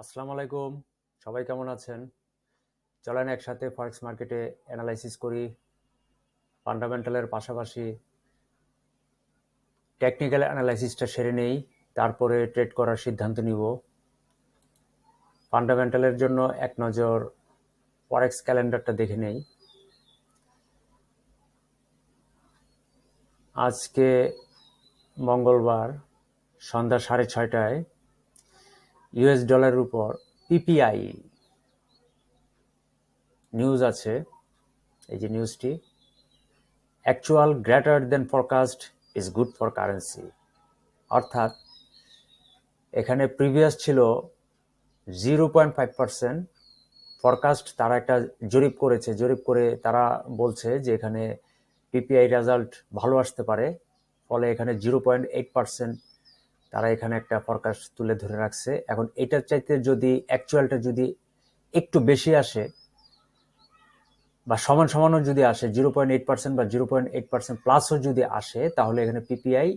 আসসালামু আলাইকুম। সবাই কেমন আছেন? চলেন একসাথে ফরেক্স মার্কেটে অ্যানালাইসিস করি। ফান্ডামেন্টালের পাশাপাশি টেকনিক্যাল অ্যানালাইসিসটা সেরে নেই, তারপরে ট্রেড করার সিদ্ধান্ত নিব। ফান্ডামেন্টালের জন্য এক নজর ফরেক্স ক্যালেন্ডারটা দেখে নেই। আজকে মঙ্গলবার সন্ধ্যা 6:30টায় ইউএস ডলারের উপর পিপিআই নিউজ আছে। এই যে নিউজটি, actual greater than forecast is good for currency. অর্থাৎ এখানে প্রিভিয়াস ছিল 0.5%। ফরকাস্ট তারা একটা জরিপ করেছে, জরিপ করে তারা বলছে যে এখানে পিপিআই রেজাল্ট ভালো আসতে পারে, ফলে এখানে 0.8% তারা এখানে একটা ফরকাস্ট তুলে ধরে রাখছে। এখন এটার চাইতে যদি অ্যাকচুয়ালটা যদি একটু বেশি আসে বা সমান সমানও যদি আসে, 0.8% বা 0.8% প্লাসও যদি আসে, তাহলে এখানে পিপিআই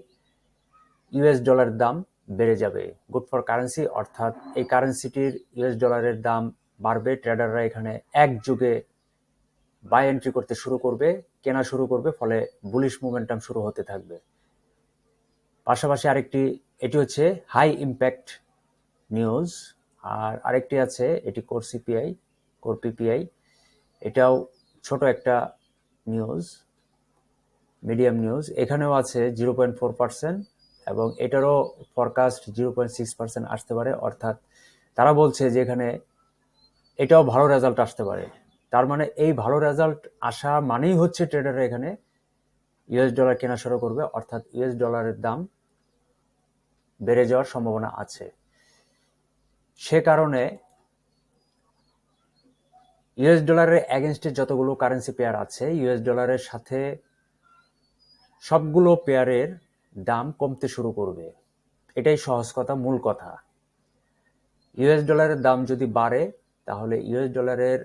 ইউএস ডলারের দাম বেড়ে যাবে, গুড ফর কারেন্সি। অর্থাৎ এই কারেন্সিটির ইউএস ডলারের দাম বাড়বে, ট্রেডাররা এখানে একযোগে বাই এন্ট্রি করতে শুরু করবে, কেনা শুরু করবে, ফলে বুলিশ মোমেন্টাম শুরু হতে থাকবে। পাশাপাশি এটি হচ্ছে হাই ইম্প্যাক্ট নিউজ, আর আরেকটি আছে এটি কোর সিপিআই, কোর পিপিআই। এটাও ছোট একটা নিউজ, মিডিয়াম নিউজ। এখানেও আছে 0.4%, এবং এটারও ফরকাস্ট 0.6% আসতে পারে। অর্থাৎ তারা বলছে যে এখানে এটাও ভালো রেজাল্ট আসতে পারে। তার মানে এই ভালো রেজাল্ট আসা মানেই হচ্ছে ট্রেডাররা এখানে ইউএস ডলার কেনা শুরু করবে, অর্থাৎ ইউএস ডলারের দাম বেড়ে যাওয়ার সম্ভাবনা আছে। সে কারণে ইউএস ডলারের এগেনস্টে যতগুলো কারেন্সি পেয়ার আছে, ইউএস ডলারের সাথে সবগুলো পেয়ারের দাম কমতে শুরু করবে। এটাই সহজ কথা, মূল কথা। ইউএস ডলারের দাম যদি বাড়ে, তাহলে ইউএস ডলারের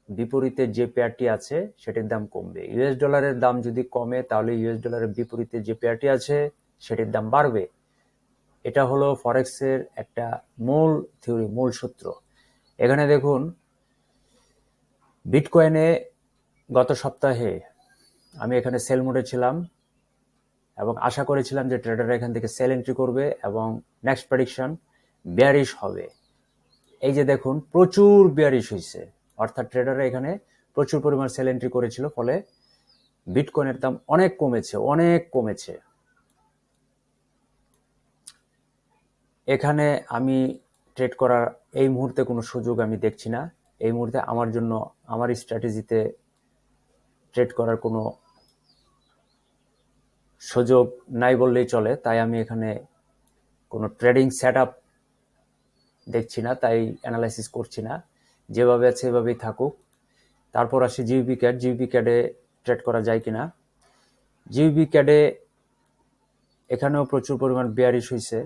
বিপরীতে যে পেয়ারটি আছে সেটির দাম কমবে। ইউএস ডলারের দাম যদি কমে, তাহলে ইউএস ডলারের বিপরীতে যে পেয়ারটি আছে সেটির দাম বাড়বে। এটা হলো ফরেক্সের একটা মূল থিওরি, মূল সূত্র। এখানে দেখুন, বিটকয়েনে গত সপ্তাহে আমি এখানে সেল মোডে ছিলাম এবং আশা করেছিলাম যে ট্রেডাররা এখান থেকে সেল এন্ট্রি করবে এবং নেক্সট প্রেডিকশন বেয়ারিশ হবে। এই যে দেখুন, প্রচুর বেয়ারিশ হয়েছে, অর্থাৎ ট্রেডাররা এখানে প্রচুর পরিমাণ সেল এন্ট্রি করেছিল, ফলে বিটকয়েনের দাম অনেক কমেছে, অনেক কমেছে। এখানে আমি ট্রেড করার এই মুহূর্তে কোনো সুযোগ আমি দেখছি না। এই মুহূর্তে আমার জন্য, আমার স্ট্র্যাটেজিতে ট্রেড করার কোনো সুযোগ নাই বললেই চলে। তাই আমি এখানে কোনো ট্রেডিং সেট আপ দেখছি না, তাই অ্যানালাইসিস করছি না। যেভাবে আছে এভাবেই থাকুক। তারপর আসি জিবিপি ক্যাড। জিবিপি ক্যাডে ট্রেড করা যায় কিনা। জিবিপি ক্যাডে এখানেও প্রচুর পরিমাণ বেয়ারিশ হয়েছে,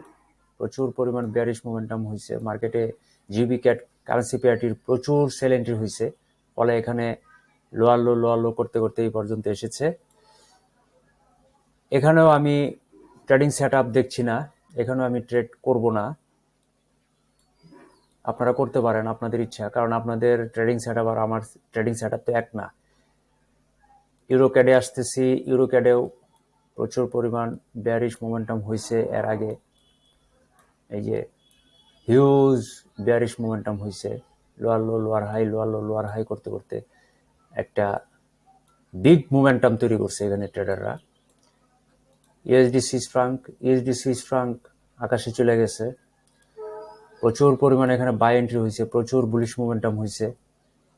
প্রচুর পরিমাণ বেয়ারিশ মোমেন্টাম হয়েছে মার্কেটে। জিবি ক্যাট কারেন্সি পেয়ারটির প্রচুর সেল এন্ট্রি হয়েছে, ফলে এখানে লোয়ার লো করতে করতে এই পর্যন্ত এসেছে। এখানেও আমি ট্রেডিং সেট আপ দেখছি না, এখানেও আমি ট্রেড করব না। আপনারা করতে পারেন, আপনাদের ইচ্ছা, কারণ আপনাদের ট্রেডিং সেট আপ আর আমার ট্রেডিং সেট আপ তো এক না। ইউরো ক্যাডে আসতেছি। ইউরো ক্যাডেও প্রচুর পরিমাণ বেয়ারিশ মোমেন্টাম হয়েছে এর আগে। এই যে হিউজ বেয়ারিশ মোমেন্টাম হয়েছে, lower low lower high, lower low lower high করতে করতে একটা বিগ মোমেন্টাম তৈরি করছে এখানে ট্রেডাররা। ইউএসডি সুইস ফ্রাঙ্ক আকাশে চলে গেছে, প্রচুর পরিমাণে এখানে বাই এন্ট্রি হয়েছে, প্রচুর বুলিশ মোমেন্টাম হয়েছে।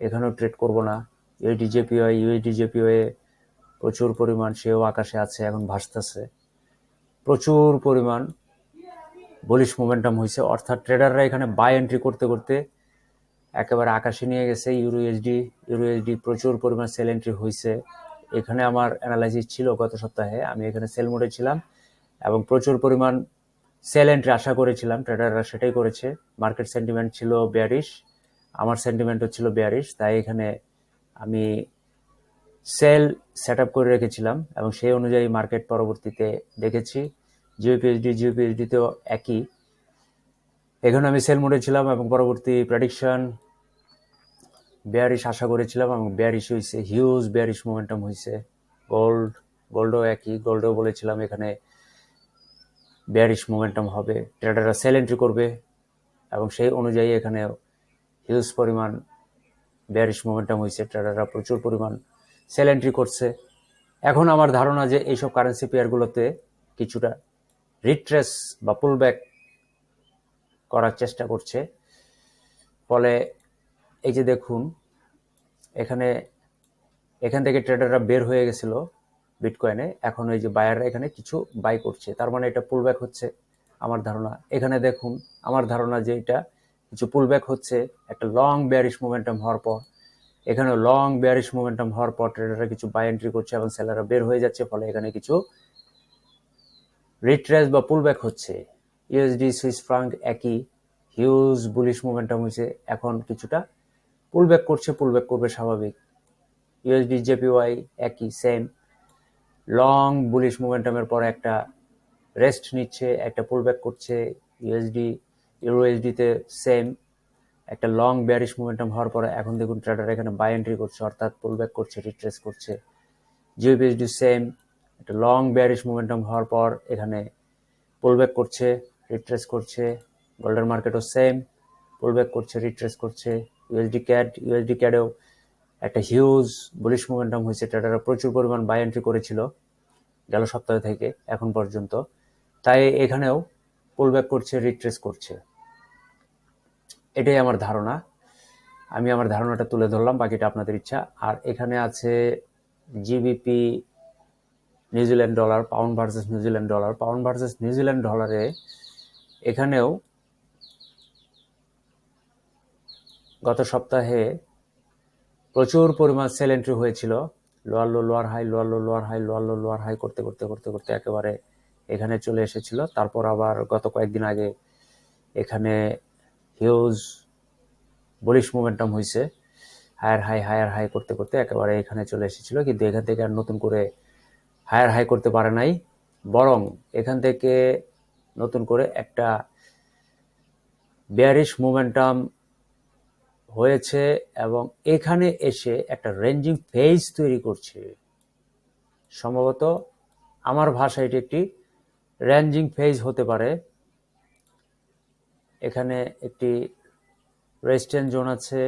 এখানেও ট্রেড করব না। ইউএসডি জেপিওয়াই প্রচুর পরিমাণ, সেও আকাশে আছে, এখন ভাসতেছে। প্রচুর পরিমাণ বুলিশ মোমেন্টাম হয়েছে, অর্থাৎ ট্রেডাররা এখানে বাই এন্ট্রি করতে করতে একেবারে আকাশে নিয়ে গেছে। ইউরোএসডি প্রচুর পরিমাণ সেল এন্ট্রি হয়েছে। এখানে আমার অ্যানালাইসিস ছিল গত সপ্তাহে, আমি এখানে সেল মোডে ছিলাম এবং প্রচুর পরিমাণ সেল এন্ট্রি আশা করেছিলাম, ট্রেডাররা সেটাই করেছে। মার্কেট সেন্টিমেন্ট ছিল বেয়ারিশ, আমার সেন্টিমেন্টও ছিল বেয়ারিশ, তাই এখানে আমি সেল সেট আপ করে রেখেছিলাম এবং সেই অনুযায়ী মার্কেট পরবর্তীতে দেখেছি। জিওপিএসডিতেও একই। এখানে আমি সেল মোডে ছিলাম এবং পরবর্তী প্রেডিকশন বেয়ারিশ আশা করেছিলাম এবং বেয়ারিশ হয়েছে, হিউজ বেয়ারিশ মোমেন্টাম হয়েছে। গোল্ডও একই, গোল্ডও বলেছিলাম এখানে বেয়ারিশ মোমেন্টাম হবে, ট্রেডাররা সেল এন্ট্রি করবে এবং সেই অনুযায়ী এখানে হিউজ পরিমাণ বেয়ারিশ মোমেন্টাম হয়েছে, ট্রেডাররা প্রচুর পরিমাণ সেল এন্ট্রি করছে। এখন আমার ধারণা যে এইসব কারেন্সি পেয়ারগুলোতে কিছুটা রিট্রেস বা পুলব্যাক করার চেষ্টা করছে। ফলে এই যে দেখুন এখান থেকে ট্রেডাররা বের হয়ে গেছিল বিটকয়েনে, এখন এই যে বায়াররা এখানে কিছু বাই করছে, তার মানে এটা পুলব্যাক হচ্ছে আমার ধারণা। এখানে দেখুন আমার ধারণা যে এটা কিছু পুলব্যাক হচ্ছে একটা লং বেয়ারিশ মোমেন্টাম হওয়ার পর। এখানে লং বেয়ারিশ মোমেন্টাম হওয়ার পর ট্রেডাররা কিছু বাই এন্ট্রি করছে এবং সেলাররা বের হয়ে যাচ্ছে, ফলে এখানে কিছু রিট্রেস বা পুলব্যাক হচ্ছে। ইউএসডি সুইস ফ্রাঙ্ক একই, হিউজ বুলিশ মোমেন্টাম হয়েছে, এখন কিছুটা পুলব্যাক করবে স্বাভাবিক। ইউএসডি জেপিওয়াই একই, সেম, লং বুলিশ মোমেন্টামের পর একটা রেস্ট নিচ্ছে, একটা পুলব্যাক করছে। ইউএসডিতে সেম, একটা লং বেয়ারিশ মোমেন্টাম হওয়ার পরে এখন দেখুন ট্রেডার এখানে বাই এন্ট্রি করছে, অর্থাৎ পুলব্যাক করছে, রিট্রেস করছে। জিবিপিএসডি সেম, একটা লং বেয়ারিশ মোমেন্টাম হওয়ার পর এখানে পুলব্যাক করছে, রিট্রেস করছে। গোল্ডের মার্কেটও সেম, পুলব্যাক করছে, রিট্রেস করছে। ইউএসডি ক্যাডেও একটা হিউজ বুলিশ মোমেন্টাম হয়েছে, ট্রেডাররা প্রচুর পরিমাণ বাই এন্ট্রি করেছিল গেল সপ্তাহ থেকে এখন পর্যন্ত, তাই এখানেও পুলব্যাক করছে, রিট্রেস করছে। এটাই আমার ধারণা, আমি আমার ধারণাটা তুলে ধরলাম, বাকিটা আপনাদের ইচ্ছা। আর এখানে আছে GBP New Zealand dollar, pound versus New Zealand dollar. Pound versus New Zealand ডলারে এখানেও গত সপ্তাহে প্রচুর পরিমাণ সেল এন্ট্রি হয়েছিল, lower low lower high, lower low lower high, lower low lower high করতে করতে করতে করতে একেবারে এখানে চলে এসেছিল। তারপর আবার গত কয়েকদিন আগে এখানে হিউজ বুলিশ মোমেন্টাম হয়েছে, হায়ার হাই করতে করতে একেবারে এখানে চলে এসেছিল, কিন্তু এখান থেকে আর নতুন করে হায়ার হাই করতে পারে নাই, বরং এখান থেকে নতুন করে একটা বেয়ারিশ মোমেন্টাম হয়েছে এবং এখানে এসে একটা রেঞ্জিং ফেজ তৈরি করছে। সম্ভবত আমার ভাষায় এটি একটি রেঞ্জিং ফেজ হতে পারে। এখানে একটি রেজিস্ট্যান্স জোন আছে,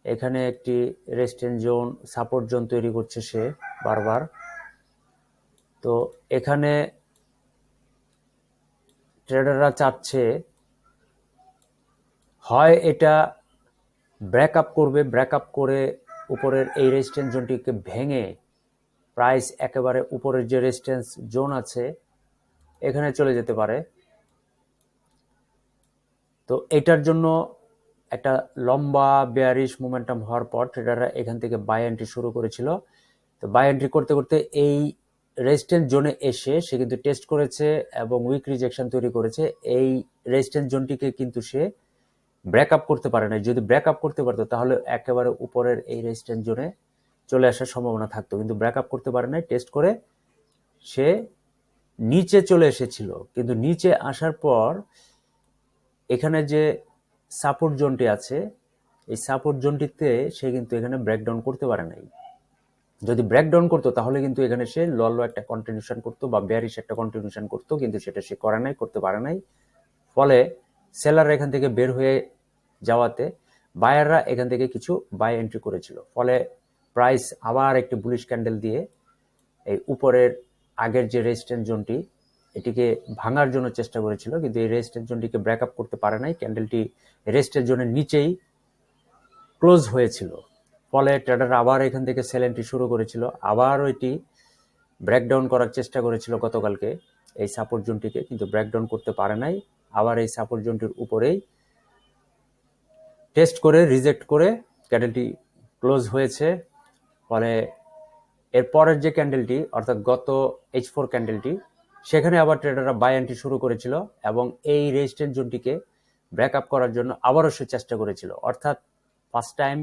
এখানে একটি রেজিস্ট্যান্স জোন, সাপোর্ট জোন তৈরি করছে সে বারবার। তো এখানে ট্রেডাররা চাচ্ছে হয় এটা ব্রেকআপ করবে, ব্রেকআপ করে উপরের এই রেজিস্ট্যান্স জোনটিকে ভেঙে প্রাইস একেবারে উপরের যে রেজিস্ট্যান্স জোন আছে এখানে চলে যেতে পারে। তো এটার জন্য একটা লম্বা বেয়ারিশ মোমেন্টাম হওয়ার পর ট্রেডাররা এখান থেকে বাই এন্ট্রি শুরু করেছিল। তো বাই এন্ট্রি করতে করতে এই রেজিস্ট্যান্স জোনে এসে সে কিন্তু টেস্ট করেছে এবং উইক রিজেকশন তৈরি করেছে। এই রেজিস্ট্যান্স জোনটিকে কিন্তু সে ব্রেকআপ করতে পারে না, যদি ব্রেকআপ করতে পারতো তাহলে একেবারে উপরের এই রেজিস্ট্যান্স জোনে চলে আসার সম্ভাবনা থাকতো, কিন্তু ব্রেকআপ করতে পারে নাই। টেস্ট করে সে নিচে চলে এসেছিল, কিন্তু নিচে আসার পর এখানে যে সাপোর্ট জোনটি আছে এই সাপোর্ট জোনটিতে সে কিন্তু এখানে ব্রেকডাউন করতে পারে নাই। যদি ব্রেকডাউন করতো তাহলে কিন্তু এখানে সে লল একটা কন্টিনিউশন করতো বা বেয়ারিশ একটা কন্টিনিউশন করতো, কিন্তু সেটা সে করে নাই, করতে পারে নাই। ফলে সেলার এখান থেকে বের হয়ে যাওয়াতে বায়াররা এখান থেকে কিছু বাই এন্ট্রি করেছিল, ফলে প্রাইস আবার একটি বুলিশ ক্যান্ডেল দিয়ে এই উপরের আগের যে রেজিস্ট্যান্স জোনটি এটিকে ভাঙার জন্য চেষ্টা করেছিল, কিন্তু এই রেজিস্ট্যান্স জোনটিকে ব্রেকআপ করতে পারে নাই। ক্যান্ডেলটি রেজিস্ট্যান্স জোনের নিচেই ক্লোজ হয়েছিল, ফলে ট্রেডাররা আবার এখান থেকে সেল এন্ট্রি শুরু করেছিল, আবার ওইটি ব্রেকডাউন করার চেষ্টা করেছিল গতকালকে এই সাপোর্ট জোনটিকে, কিন্তু ব্রেকডাউন করতে পারে নাই। আবার এই সাপোর্ট জোনটির উপরেই টেস্ট করে রিজেক্ট করে ক্যান্ডেলটি ক্লোজ হয়েছে। ফলে এর পরের যে ক্যান্ডেলটি অর্থাৎ গত H4 ক্যান্ডেলটি, সেখানে আবার ট্রেডাররা বাই এন্ট্রি শুরু করেছিল এবং এই রেজিস্ট্যান্স জোনটিকে ব্রেকআপ করার জন্য আবারও সে চেষ্টা করেছিল। অর্থাৎ ফার্স্ট টাইম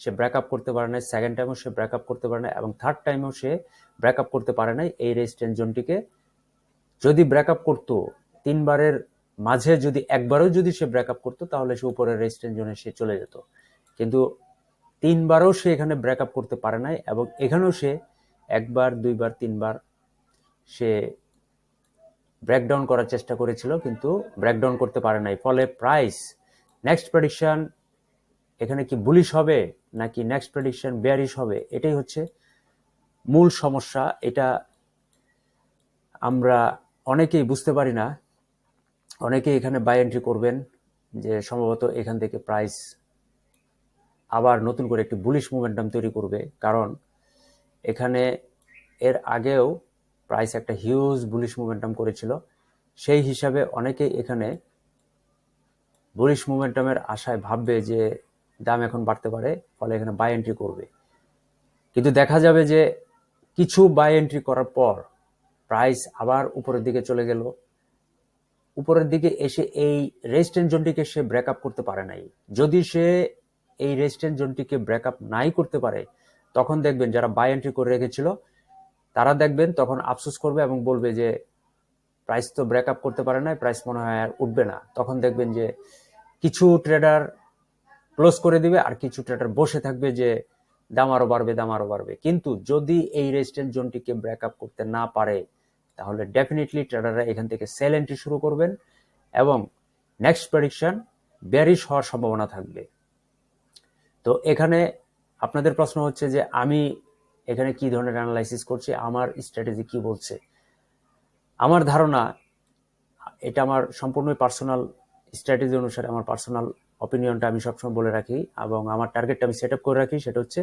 সে ব্রেকআপ করতে পারে নাই, সেকেন্ড টাইমও সে ব্রেকআপ করতে পারে না এবং থার্ড টাইমও সে ব্রেকআপ করতে পারে নাই এই রেজিস্ট্যান্স জোনটিকে। যদি ব্রেকআপ করতো, তিনবারের মাঝে যদি একবারও যদি সে ব্রেকআপ করতো তাহলে সে উপরের রেজিস্ট্যান্স জোনে সে চলে যেত, কিন্তু 3বারও সে এখানে ব্রেকআপ করতে পারে নাই, এবং এখানেও সে 1বার 2বার 3বার সে ব্রেকডাউন করার চেষ্টা করেছিল, কিন্তু ব্রেকডাউন করতে পারে নাই। ফলে প্রাইস নেক্সট প্রেডিকশন এখানে কি বুলিশ হবে নাকি নেক্সট প্রেডিকশন বেয়ারিশ হবে, এটাই হচ্ছে মূল সমস্যা। এটা আমরা অনেকেই বুঝতে পারি না। অনেকেই এখানে বাই এন্ট্রি করবেন যে সম্ভবত এখান থেকে প্রাইস আবার নতুন করে একটি বুলিশ মোমেন্টাম তৈরি করবে, কারণ এখানে এর আগেও প্রাইস একটা হিউজ বুলিশ মোমেন্টাম করেছিল। সেই হিসাবে অনেকেই এখানে বুলিশ মোমেন্টামের আশায় ভাববে যে দাম এখন বাড়তে পারে, ফলে এখানে বাই এন্ট্রি করবে। কিন্তু দেখা যাবে যে কিছু বাই এন্ট্রি করার পর প্রাইস আবার উপরের দিকে চলে গেল, উপরের দিকে এসে এই রেজিস্ট্যান্স জোনটিকে সে ব্রেকআপ করতে পারে নাই। যদি সে এই রেজিস্ট্যান্স জোনটিকে ব্রেকআপ নাই করতে পারে, তখন দেখবেন যারা বাই এন্ট্রি করে রেখেছিল তারা দেখবেন তখন আফসোস করবে এবং বলবে যে প্রাইস তো ব্রেকআপ করতে পারে না, প্রাইস মনে হয় আর উঠবে না। তখন দেখবেন যে কিছু ট্রেডার ক্লোজ করে দিবে আর কিছু ট্রেডার বসে থাকবে যে দাম আরো বাড়বে, দাম আরো বাড়বে। কিন্তু যদি এই রেজিস্ট্যান্স জোনটিকে ব্রেকআপ করতে না পারে, তাহলে ডেফিনেটলি ট্রেডাররা এখান থেকে সেল এন্ট্রি শুরু করবেন এবং নেক্সট প্রেডিকশন বেয়ারিশ হওয়ার সম্ভাবনা থাকবে। তো এখানে আপনাদের প্রশ্ন হচ্ছে যে আমি এখানে কি ধরনের অ্যানালাইসিস করছি, আমার স্ট্র্যাটেজি কি বলছে। আমার ধারণা, এটা আমার সম্পূর্ণই পার্সোনাল স্ট্র্যাটেজি অনুসারে, আমার পার্সোনাল অপিনিয়নটা আমি সবসময় বলে রাখি এবং আমার টার্গেটটা আমি সেট আপ করে রাখি, সেটা হচ্ছে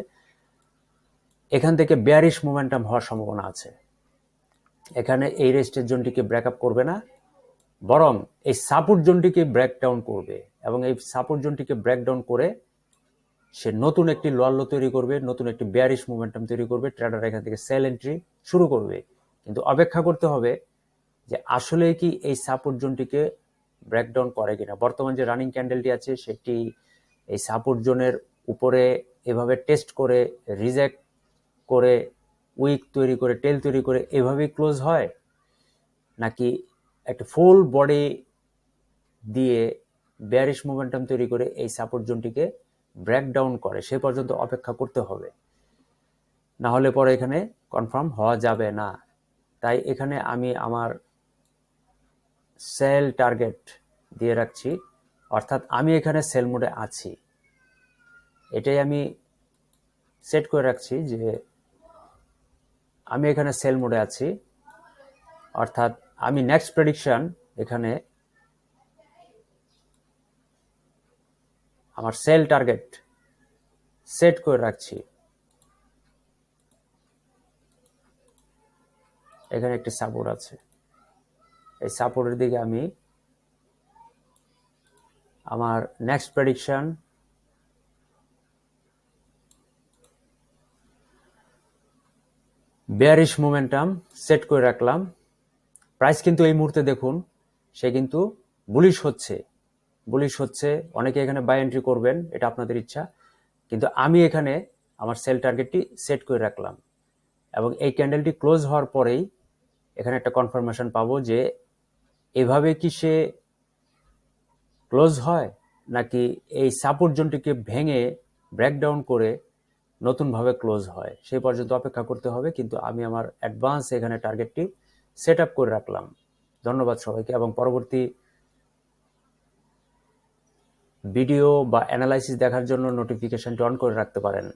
এখান থেকে বেয়ারিশ মোমেন্টাম হওয়ার সম্ভাবনা আছে। এখানে এই রেজিস্ট্যান্স জোনটিকে ব্রেকআপ করবে না, বরং এই সাপোর্ট জোনটিকে ব্রেকডাউন করবে, এবং এই সাপোর্ট জোনটিকে ব্রেকডাউন করে সে নতুন একটি লোয়ার লো তৈরি করবে, নতুন একটি বেয়ারিশ মোমেন্টাম তৈরি করবে, ট্রেডার এখান থেকে সেল এন্ট্রি শুরু করবে। কিন্তু অপেক্ষা করতে হবে যে আসলে কি এই সাপোর্ট জোনটিকে ব্রেকডাউন করে কিনা। বর্তমান যে রানিং ক্যান্ডেলটি আছে সেটি এই সাপোর্ট জোনের উপরে এভাবে টেস্ট করে রিজেক্ট করে উইক তৈরি করে টেল তৈরি করে এভাবেই ক্লোজ হয়, নাকি একটা ফুল বডি দিয়ে বেয়ারিশ মোমেন্টাম তৈরি করে এই সাপোর্ট জোনটিকে ব্রেকডাউন করে, সে পর্যন্ত অপেক্ষা করতে হবে, না হলে পরে এখানে কনফার্ম হওয়া যাবে না। তাই এখানে আমি আমার সেল টার্গেট দিয়ে রাখছি, অর্থাৎ আমি এখানে সেল মোডে আছি, এটাই আমি সেট করে রাখছি যে আমি এখানে সেল মোডে আছি। অর্থাৎ আমি নেক্সট প্রেডিকশন এখানে আমার সেল টার্গেট সেট করে রাখছি। এখানে একটি সাপোর্ট আছে, এই সাপোর্টের দিকে আমি আমার next prediction bearish momentum set করে রাখলাম। প্রাইস কিন্তু এই মুহূর্তে দেখুন সে কিন্তু বুলিশ হচ্ছে, বুলিশ হচ্ছে। অনেকে এখানে বাই এন্ট্রি করবেন, এটা আপনাদের ইচ্ছা, কিন্তু আমি এখানে আমার সেল টার্গেটটি সেট করে রাখলাম, এবং এই ক্যান্ডেলটি ক্লোজ হওয়ার পরেই এখানে একটা কনফার্মেশন পাবো যে এভাবে কি সে ক্লোজ হয় নাকি এই সাপোর্ট জোনটিকে ভেঙে ব্রেকডাউন করে নতুনভাবে ক্লোজ হয়, সেই পর্যন্ত অপেক্ষা করতে হবে। কিন্তু আমি আমার অ্যাডভান্স এখানে টার্গেটটি সেট আপ করে রাখলাম। ধন্যবাদ সবাইকে, এবং পরবর্তী ভিডিও বা অ্যানালাইসিস দেখার জন্য নোটিফিকেশনটি অন করে রাখতে পারেন।